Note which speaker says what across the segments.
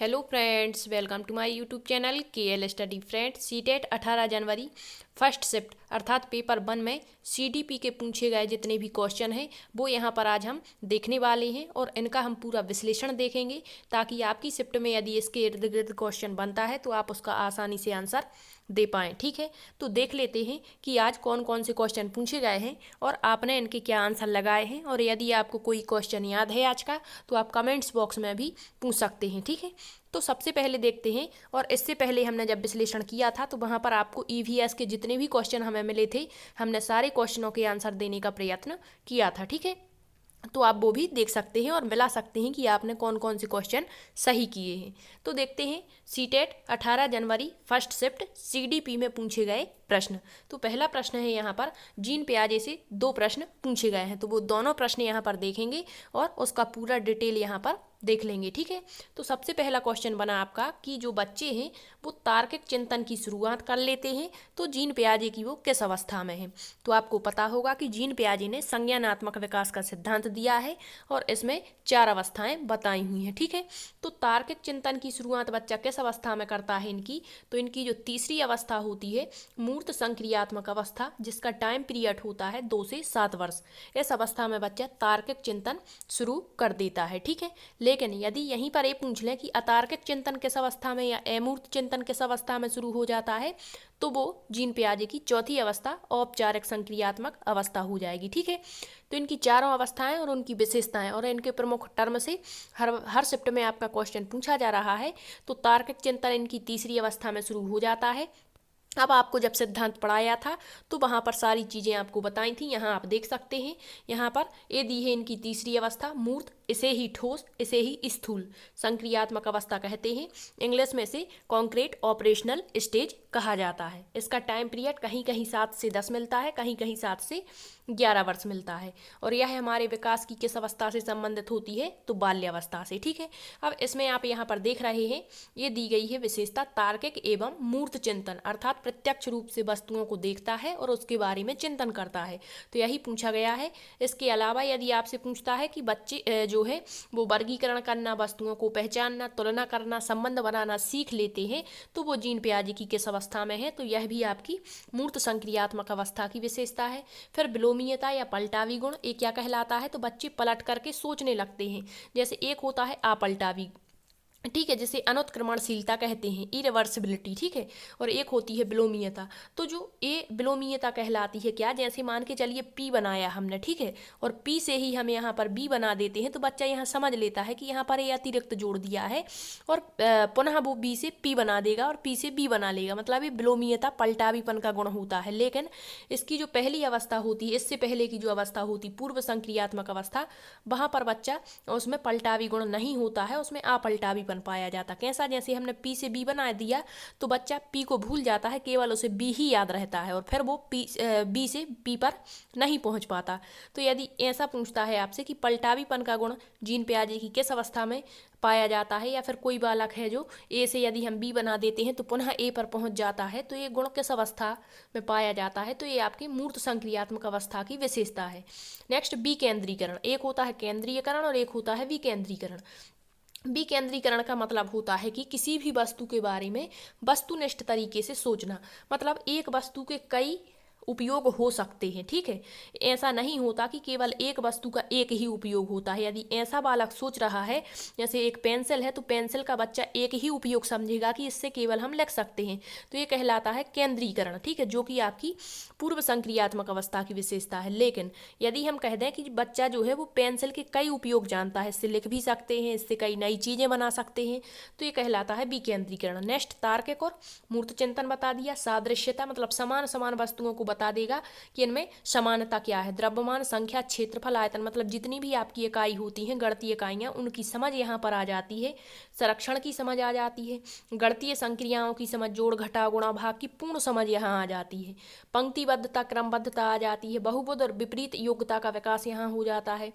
Speaker 1: Hello friends, welcome to my YouTube channel KL study friends. CTET 18 जनवरी first shift अर्थात paper 1 में CDP के पूछे गए जितने भी क्वेश्चन हैं वो यहाँ पर आज हम देखने वाले हैं और इनका हम पूरा विश्लेषण देखेंगे ताकि आपकी शिफ्ट में यदि इसके इर्द गिर्द क्वेश्चन बनता है तो आप उसका आसानी से आंसर दे पाएँ। ठीक है, तो देख लेते हैं कि आज कौन कौन से क्वेश्चन पूछे गए हैं और आपने इनके क्या आंसर लगाए हैं। और यदि आपको कोई क्वेश्चन याद है आज का तो आप कमेंट्स बॉक्स में भी पूछ सकते हैं। ठीक है, तो सबसे पहले देखते हैं। और इससे पहले हमने जब विश्लेषण किया था तो वहाँ पर आपको ईवीएस के जितने भी क्वेश्चन हमें मिले थे हमने सारे क्वेश्चनों के आंसर देने का प्रयत्न किया था। ठीक है, तो आप वो भी देख सकते हैं और मिला सकते हैं कि आपने कौन कौन से क्वेश्चन सही किए हैं। तो देखते हैं सीटेट 18 जनवरी फर्स्ट शिफ्ट सीडीपी में पूछे गए प्रश्न। तो पहला प्रश्न है यहाँ पर जीन पियाजे से 2 प्रश्न पूछे गए हैं, तो वो दोनों प्रश्न यहाँ पर देखेंगे और उसका पूरा डिटेल यहाँ पर देख लेंगे। ठीक है, तो सबसे पहला क्वेश्चन बना आपका कि जो बच्चे हैं वो तार्किक चिंतन की शुरुआत कर लेते हैं तो जीन पियाजे की वो किस अवस्था में है। तो आपको पता होगा कि जीन पियाजे ने संज्ञानात्मक विकास का सिद्धांत दिया है और इसमें 4 अवस्थाएं बताई हुई हैं। ठीक है, तो तार्किक चिंतन की शुरुआत बच्चा किस अवस्था में करता है इनकी, तो इनकी जो तीसरी अवस्था होती है मूर्त संक्रियात्मक अवस्था, जिसका टाइम पीरियड होता है 2 से 7 वर्ष। इस अवस्था में बच्चा तार्किक चिंतन शुरू कर देता है। ठीक है, लेकिन यदि यहीं पर ये पूछ लें कि अतार्किक चिंतन किस अवस्था में या अमूर्त चिंतन किस अवस्था में शुरू हो जाता है तो वो जीन पियाजे की चौथी अवस्था औपचारिक संक्रियात्मक अवस्था हो जाएगी। ठीक है, तो इनकी चारों अवस्थाएं और उनकी विशेषताएं और इनके प्रमुख टर्म से हर शिफ्ट में आपका क्वेश्चन पूछा जा रहा है। तो तार्किक चिंतन इनकी तीसरी अवस्था में शुरू हो जाता है। अब आपको जब सिद्धांत पढ़ाया था तो वहाँ पर सारी चीज़ें आपको बताई थी, यहाँ आप देख सकते हैं। यहाँ पर ये दी है इनकी तीसरी अवस्था मूर्त, इसे ही ठोस, इसे ही स्थूल संक्रियात्मक अवस्था कहते हैं। इंग्लिश में इसे कॉन्क्रीट ऑपरेशनल स्टेज कहा जाता है। इसका टाइम पीरियड कहीं कहीं 7 से 10 मिलता है, कहीं कहीं 7 से 11 वर्ष मिलता है। और यह हमारे विकास की किस अवस्था से संबंधित होती है, तो बाल्यावस्था से। ठीक है, अब इसमें आप यहाँ पर देख रहे हैं ये दी गई है विशेषता तार्किक एवं मूर्त चिंतन, अर्थात प्रत्यक्ष रूप से वस्तुओं को देखता है और उसके बारे में चिंतन करता है। तो यही पूछा गया है। इसके अलावा यदि आपसे पूछता है कि बच्चे जो है वो वर्गीकरण करना, वस्तुओं को पहचानना, तुलना करना, संबंध बनाना सीख लेते हैं तो वो जीन पियाजे की किस अवस्था में है, तो यह भी आपकी मूर्त संक्रियात्मक अवस्था की विशेषता है। फिर विलोमीयता या पलटावी गुण ये क्या कहलाता है, तो बच्चे पलट करके सोचने लगते हैं। जैसे एक होता है अपलटावी, ठीक है, जिसे अनुत्क्रमणशीलता कहते हैं, इरिवर्सिबिलिटी। ठीक है, और एक होती है विलोमीयता। तो जो ये विलोमीयता कहलाती है क्या, जैसे मान के चलिए पी बनाया हमने, ठीक है, और पी से ही हम यहाँ पर बी बना देते हैं तो बच्चा यहाँ समझ लेता है कि यहाँ पर ये अतिरिक्त जोड़ दिया है और पुनः वो बी से पी बना देगा और पी से बी बना लेगा। मतलब ये विलोमीयता पलटावीपन का गुण होता है। लेकिन इसकी जो पहली अवस्था होती है, इससे पहले की जो अवस्था होती पूर्व संक्रियात्मक अवस्था, वहाँ पर बच्चा उसमें पलटावी गुण नहीं होता है, उसमें अपलटावी पाया जाता। कैसा, जैसे हमने पी से बी बना दिया तो बच्चा पी को भूल जाता है, केवल उसे बी ही याद रहता है और फिर वो बी से पी पर नहीं पहुंच पाता। तो यदि ऐसा पूछता है आपसे कि पलटावीपन का गुण जीन पियाजे की किस अवस्था में पाया जाता है, या फिर कोई बालक है जो ए से यदि हम बी बना देते हैं तो पुनः ए पर पहुंच जाता है, तो ये गुण किस अवस्था में पाया जाता है, तो ये आपकी मूर्त संक्रियात्मक अवस्था की विशेषता है। नेक्स्ट विकेंद्रीकरण, एक होता है केंद्रीयकरण और एक होता है विकेंद्रीकरण। विकेंद्रीकरण का मतलब होता है कि किसी भी वस्तु के बारे में वस्तुनिष्ठ तरीके से सोचना। मतलब एक वस्तु के कई उपयोग हो सकते हैं। ठीक है, ऐसा नहीं होता कि केवल एक वस्तु का एक ही उपयोग होता है। यदि ऐसा बालक सोच रहा है, जैसे एक पेंसिल है तो पेंसिल का बच्चा एक ही उपयोग समझेगा कि इससे केवल हम लिख सकते हैं, तो ये कहलाता है केंद्रीकरण। ठीक है, जो कि आपकी पूर्व संक्रियात्मक अवस्था की विशेषता है। लेकिन यदि हम कह दें कि बच्चा जो है वो पेंसिल के कई उपयोग जानता है, इससे लिख भी सकते हैं, इससे कई नई चीज़ें बना सकते हैं, तो ये कहलाता है विकेंद्रीकरण। नेक्स्ट तार्किक और मूर्त चिंतन बता दिया। सादृश्यता मतलब समान समान वस्तुओं को बता देगा कि इनमें समानता क्या है। द्रव्यमान, संख्या, क्षेत्रफल, आयतन मतलब जितनी भी आपकी इकाई होती हैं, गणितीय इकाइयाँ, उनकी समझ यहाँ पर आ जाती है। संरक्षण की समझ आ जाती है। गणितीय संक्रियाओं की समझ, जोड़ घटा गुणा भाग की पूर्ण समझ यहाँ आ जाती है। पंक्तिबद्धता, क्रमबद्धता आ जाती है। बहुपद और विपरीत योग्यता का विकास यहाँ हो जाता है।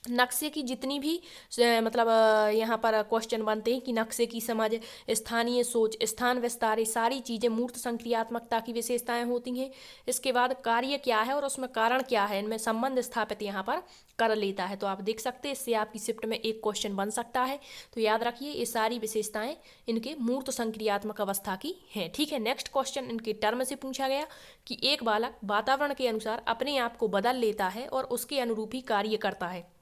Speaker 1: नक्शे की जितनी भी मतलब यहाँ पर क्वेश्चन बनते हैं कि नक्शे की समझ, स्थानीय सोच, स्थान विस्तार, ये सारी चीज़ें मूर्त संक्रियात्मकता की विशेषताएं होती हैं। इसके बाद कार्य क्या है और उसमें कारण क्या है, इनमें संबंध स्थापित यहाँ पर कर लेता है। तो आप देख सकते हैं इससे आपकी शिफ्ट में एक क्वेश्चन बन सकता है। तो याद रखिए ये सारी विशेषताएं इनके मूर्त संक्रियात्मक अवस्था की हैं। ठीक है, नेक्स्ट क्वेश्चन इनके टर्म से पूछा गया कि एक बालक वातावरण के अनुसार अपने आप को बदल लेता है और उसके अनुरूप ही कार्य करता है।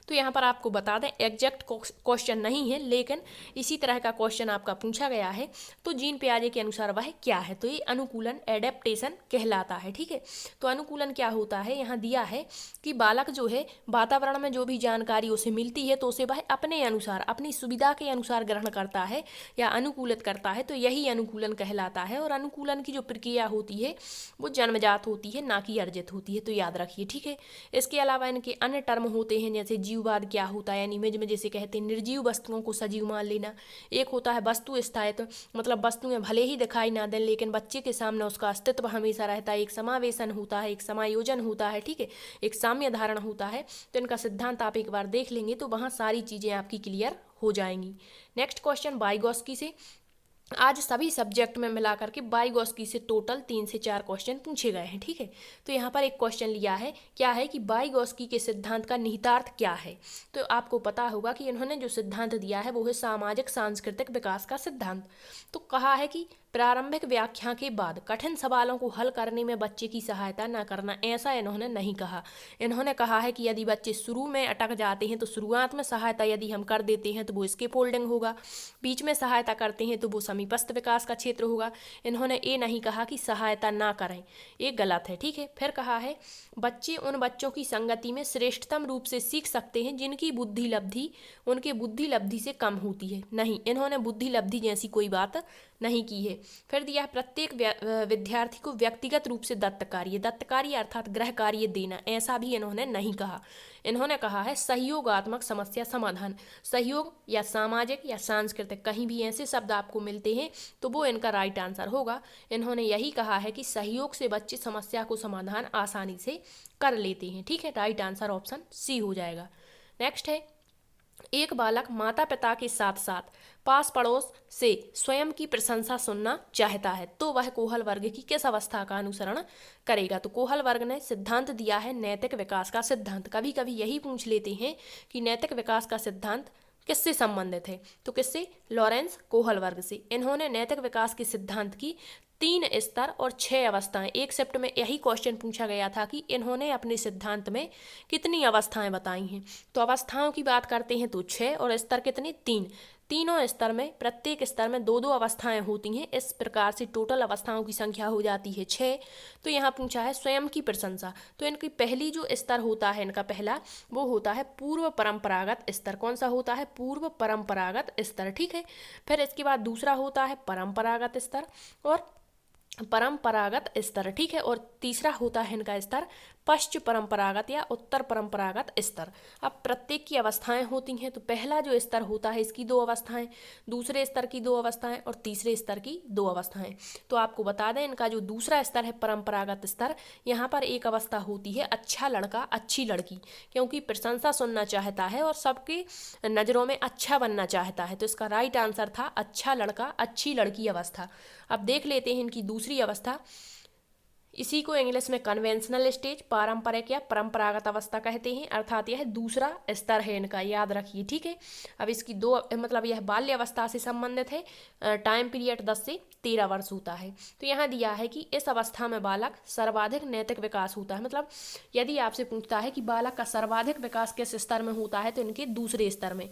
Speaker 1: तो यहाँ पर आपको बता दें एग्जैक्ट क्वेश्चन नहीं है, लेकिन इसी तरह का क्वेश्चन आपका पूछा गया है। तो जीन पियाजे के अनुसार वह क्या है, तो ये अनुकूलन एडेप्टेशन कहलाता है। ठीक है, तो अनुकूलन क्या होता है, यहाँ दिया है कि बालक जो है वातावरण में जो भी जानकारी उसे मिलती है तो उसे वह अपने अनुसार, अपनी सुविधा के अनुसार ग्रहण करता है या अनुकूलित करता है, तो यही अनुकूलन कहलाता है। और अनुकूलन की जो प्रक्रिया होती है वो जन्मजात होती है, ना कि अर्जित होती है, तो याद रखिए। ठीक है, इसके अलावा इनके अन्य टर्म होते हैं, जैसे जीववाद क्या होता है, यानी इमेज में जैसे कहते हैं निर्जीव वस्तुओं को सजीव मान लेना। एक होता है वस्तु स्थायित्व, मतलब वस्तुएं भले ही दिखाई ना दें लेकिन बच्चे के सामने उसका अस्तित्व हमेशा रहता है। एक समावेशन होता है, एक समायोजन होता है, ठीक है, एक साम्य धारण होता है। तो इनका सिद्धांत आप एक बार देख लेंगे तो वहाँ सारी चीज़ें आपकी क्लियर हो जाएंगी। नेक्स्ट क्वेश्चन वाइगोत्स्की से। आज सभी सब्जेक्ट में मिलाकर के वाइगोत्स्की से टोटल 3 से 4 क्वेश्चन पूछे गए हैं। ठीक है, तो यहाँ पर एक क्वेश्चन लिया है, क्या है कि वाइगोत्स्की के सिद्धांत का निहितार्थ क्या है। तो आपको पता होगा कि इन्होंने जो सिद्धांत दिया है वो है सामाजिक सांस्कृतिक विकास का सिद्धांत। तो कहा है कि प्रारंभिक व्याख्या के बाद कठिन सवालों को हल करने में बच्चे की सहायता न करना, ऐसा इन्होंने नहीं कहा। इन्होंने कहा है कि यदि बच्चे शुरू में अटक जाते हैं तो शुरुआत में सहायता यदि हम कर देते हैं तो वो स्किप होल्डिंग होगा, बीच में सहायता करते हैं तो वो समीपस्थ विकास का क्षेत्र होगा। इन्होंने ये नहीं कहा कि सहायता ना करें, ये गलत है। ठीक है, फिर कहा है बच्चे उन बच्चों की संगति में श्रेष्ठतम रूप से सीख सकते हैं जिनकी बुद्धि लब्धि उनके बुद्धि लब्धि से कम होती है। नहीं, इन्होंने बुद्धि लब्धि जैसी कोई बात नहीं की है। फिर दिया है प्रत्येक विद्यार्थी को व्यक्तिगत रूप से दत्त कार्य अर्थात गृह कार्य देना, ऐसा भी इन्होंने नहीं कहा। इन्होंने कहा है सहयोगात्मक समस्या समाधान। सहयोग या सामाजिक या सांस्कृतिक कहीं भी ऐसे शब्द आपको मिलते हैं तो वो इनका राइट आंसर होगा। इन्होंने यही कहा है कि सहयोग से बच्चे समस्या को समाधान आसानी से कर लेते हैं। ठीक है, राइट आंसर ऑप्शन सी हो जाएगा। नेक्स्ट है एक बालक माता पिता के साथ साथ पास पड़ोस से स्वयं की प्रशंसा सुनना चाहता है तो वह कोहल वर्ग की किस अवस्था का अनुसरण करेगा। तो कोहल वर्ग ने सिद्धांत दिया है नैतिक विकास का सिद्धांत। कभी कभी यही पूछ लेते हैं कि नैतिक विकास का सिद्धांत किससे संबंधित है, तो किससे, लॉरेंस कोहल वर्ग से। इन्होंने नैतिक विकास के सिद्धांत की 3 स्तर और 6 अवस्थाएं, एक शिफ्ट में यही क्वेश्चन पूछा गया था कि इन्होंने अपने सिद्धांत में कितनी अवस्थाएं बताई हैं। तो अवस्थाओं की बात करते हैं तो 6 और स्तर कितने, 3। तीनों स्तर में प्रत्येक स्तर में 2-2 अवस्थाएं होती हैं। इस प्रकार से टोटल अवस्थाओं की संख्या हो जाती है 6। तो यहाँ पूछा है स्वयं की प्रशंसा, तो इनकी पहली जो स्तर होता है इनका पहला वो होता है पूर्व परंपरागत स्तर। कौन सा होता है, पूर्व परंपरागत स्तर। ठीक है, फिर इसके बाद दूसरा होता है परंपरागत स्तर और परंपरागत स्तर। ठीक है, और तीसरा होता है इनका स्तर पश्चिम परंपरागत या उत्तर परंपरागत स्तर। अब प्रत्येक की अवस्थाएं होती हैं, तो पहला जो स्तर होता है इसकी 2 अवस्थाएं, दूसरे स्तर की 2 अवस्थाएं और तीसरे स्तर की 2 अवस्थाएं। तो आपको बता दें इनका जो दूसरा स्तर है परंपरागत स्तर, यहाँ पर एक अवस्था होती है अच्छा लड़का अच्छी लड़की, क्योंकि प्रशंसा सुनना चाहता है और सबके नज़रों में अच्छा बनना चाहता है। तो इसका राइट आंसर था अच्छा लड़का अच्छी लड़की अवस्था। अब देख लेते हैं इनकी दूसरी अवस्था, इसी को इंग्लिश में कन्वेंशनल स्टेज, पारंपरिक या परंपरागत अवस्था कहते हैं, अर्थात यह दूसरा स्तर है इनका, याद रखिए। ठीक है, अब इसकी 2 मतलब यह बाल्य अवस्था से संबंधित है। टाइम पीरियड 10 से 13 वर्ष होता है। तो यहाँ दिया है कि इस अवस्था में बालक सर्वाधिक नैतिक विकास होता है। मतलब यदि आपसे पूछता है कि बालक का सर्वाधिक विकास किस स्तर में होता है तो इनके दूसरे स्तर में।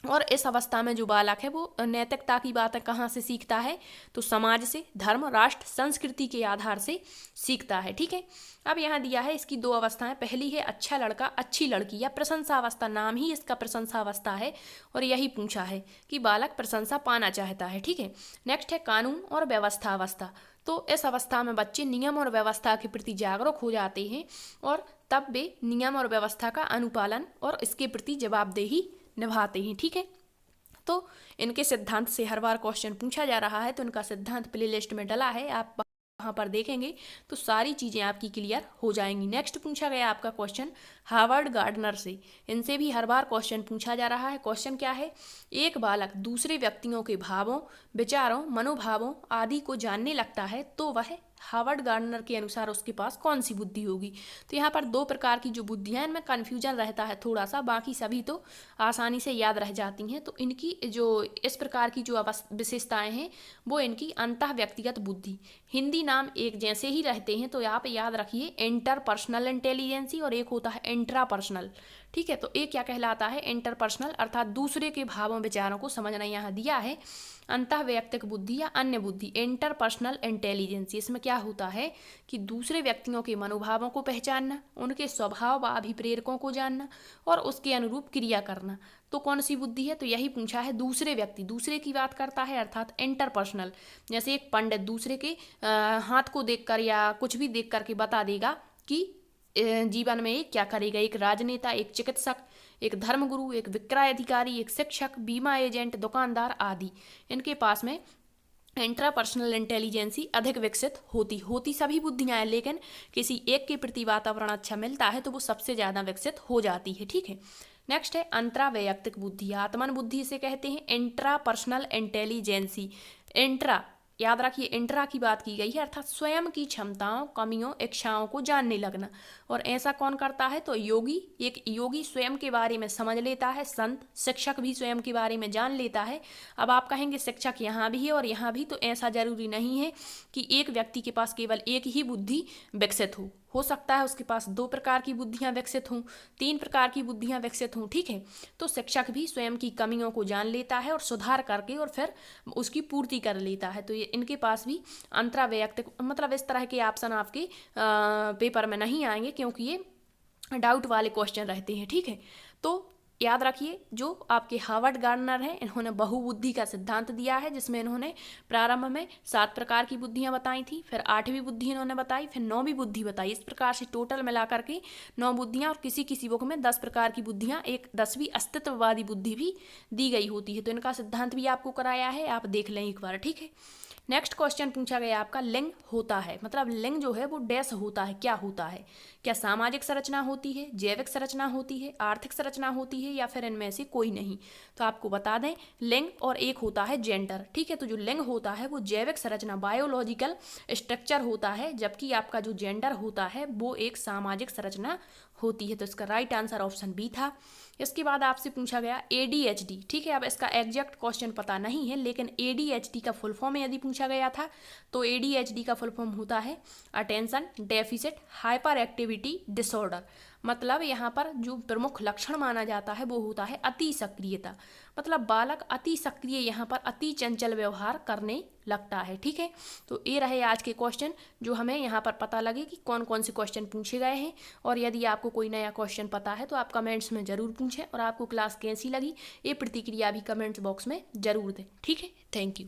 Speaker 1: और इस अवस्था में जो बालक है वो नैतिकता की बातें कहाँ से सीखता है, तो समाज से, धर्म, राष्ट्र, संस्कृति के आधार से सीखता है। ठीक है, अब यहाँ दिया है इसकी 2 अवस्थाएं, पहली है अच्छा लड़का अच्छी लड़की या प्रशंसा अवस्था, नाम ही इसका प्रशंसा अवस्था है और यही पूछा है कि बालक प्रशंसा पाना चाहता है। ठीक है, नेक्स्ट है कानून और व्यवस्था अवस्था। तो इस अवस्था में बच्चे नियम और व्यवस्था के प्रति जागरूक हो जाते हैं और तब वे नियम और व्यवस्था का अनुपालन और इसके प्रति जवाबदेही निभाते हैं। ठीक है, तो इनके सिद्धांत से हर बार क्वेश्चन पूछा जा रहा है, तो इनका सिद्धांत प्ले लिस्ट में डला है, आप वहाँ पर देखेंगे तो सारी चीज़ें आपकी क्लियर हो जाएंगी। नेक्स्ट पूछा गया आपका क्वेश्चन हार्वर्ड गार्डनर से। इनसे भी हर बार क्वेश्चन पूछा जा रहा है। क्वेश्चन क्या है, एक बालक दूसरे व्यक्तियों के भावों, विचारों, मनोभावों आदि को जानने लगता है तो वह हार्वर्ड गार्डनर के अनुसार उसके पास कौन सी बुद्धि होगी। तो यहाँ पर दो प्रकार की जो बुद्धियाँ हैं, इनमें कन्फ्यूजन रहता है थोड़ा सा, बाकी सभी तो आसानी से याद रह जाती हैं। तो इनकी जो इस प्रकार की जो विशेषताएं हैं वो इनकी अंतः व्यक्तिगत बुद्धि। हिंदी नाम एक जैसे ही रहते हैं तो आप याद रखिए इंटरपर्सनल इंटेलिजेंसी और एक होता है इंट्रापर्सनल। ठीक है, तो एक क्या कहलाता है, इंटरपर्सनल अर्थात दूसरे के भावों विचारों को समझना यहाँ दिया है। अंतः वैयक्तिक बुद्धि या अन्य बुद्धि इंटरपर्सनल इंटेलिजेंसी, इसमें क्या होता है कि दूसरे व्यक्तियों के मनोभावों को पहचानना, उनके स्वभाव व अभिप्रेरकों को जानना और उसके अनुरूप क्रिया करना। तो कौन सी बुद्धि है, तो यही पूछा है दूसरे व्यक्ति, दूसरे की बात करता है अर्थात इंटरपर्सनल। जैसे एक पंडित दूसरे के हाथ को देखकर या कुछ भी देख करके बता देगा कि जीवन में क्या करेगा। एक राजनेता, एक चिकित्सक, एक धर्मगुरु, एक विक्रय अधिकारी, एक शिक्षक, बीमा एजेंट, दुकानदार आदि, इनके पास में इंट्रापर्सनल इंटेलिजेंसी अधिक विकसित होती सभी बुद्धियां हैं, लेकिन किसी एक के प्रति वातावरण अच्छा मिलता है तो वो सबसे ज़्यादा विकसित हो जाती है। ठीक है, नेक्स्ट है अंतरावैयक्तिक बुद्धि, आत्मन बुद्धि इसे कहते हैं। इंट्रापर्सनल इंटेलिजेंसी, इंट्रा याद रखिए, इंट्रा की बात की गई है अर्थात स्वयं की क्षमताओं, कमियों, इच्छाओं को जानने लगना। और ऐसा कौन करता है, तो योगी। एक योगी स्वयं के बारे में समझ लेता है, संत, शिक्षक भी स्वयं के बारे में जान लेता है। अब आप कहेंगे शिक्षक यहाँ भी है और यहाँ भी, तो ऐसा जरूरी नहीं है कि एक व्यक्ति के पास केवल एक ही बुद्धि विकसित हो सकता है उसके पास दो प्रकार की बुद्धियां विकसित हों, तीन प्रकार की बुद्धियां विकसित हों। ठीक है, तो शिक्षक भी स्वयं की कमियों को जान लेता है और सुधार करके और फिर उसकी पूर्ति कर लेता है। तो ये इनके पास भी अंतरावैयक्तिक, मतलब इस तरह के ऑप्शन आपके पेपर में नहीं आएंगे क्योंकि ये डाउट वाले क्वेश्चन रहते हैं। ठीक है, तो याद रखिए जो आपके हार्वर्ड गार्डनर हैं, इन्होंने बहुबुद्धि का सिद्धांत दिया है, जिसमें इन्होंने प्रारंभ में 7 प्रकार की बुद्धियां बताई थी, फिर 8वीं बुद्धि इन्होंने बताई, फिर 9वीं बुद्धि बताई। इस प्रकार से टोटल मिलाकर के 9 बुद्धियां, और किसी किसी बुक में 10 प्रकार की बुद्धियां, एक 10वीं अस्तित्ववादी बुद्धि भी दी गई होती है। तो इनका सिद्धांत भी आपको कराया है, आप देख लें एक बार। ठीक है, नेक्स्ट क्वेश्चन पूछा गया आपका लिंग होता है, मतलब लिंग जो है वो डैश होता है, क्या होता है। क्या सामाजिक संरचना होती है, जैविक संरचना होती है, आर्थिक संरचना होती है, या फिर इनमें से कोई नहीं। तो आपको बता दें लिंग, और एक होता है जेंडर। ठीक है, तो जो लिंग होता है वो जैविक संरचना, बायोलॉजिकल स्ट्रक्चर होता है, जबकि आपका जो जेंडर होता है वो एक सामाजिक संरचना होती है। तो इसका राइट आंसर ऑप्शन बी था। इसके बाद आपसे पूछा गया ADHD। ठीक है, अब इसका एग्जैक्ट क्वेश्चन पता नहीं है, लेकिन ADHD का फुल फॉर्म यदि पूछा गया था तो ADHD का फुल फॉर्म होता है attention deficit hyper activity disorder. मतलब यहाँ पर जो प्रमुख लक्षण माना जाता है वो होता है अति सक्रियता, मतलब बालक अति सक्रिय, यहाँ पर अति चंचल व्यवहार करने लगता है। ठीक है, तो ये रहे आज के क्वेश्चन जो हमें यहाँ पर पता लगे कि कौन कौन से क्वेश्चन पूछे गए हैं। और यदि आपको कोई नया क्वेश्चन पता है तो आप कमेंट्स में ज़रूर पूछें, और आपको क्लास कैसी लगी ये प्रतिक्रिया भी कमेंट्स बॉक्स में ज़रूर दें। ठीक है, थैंक यू।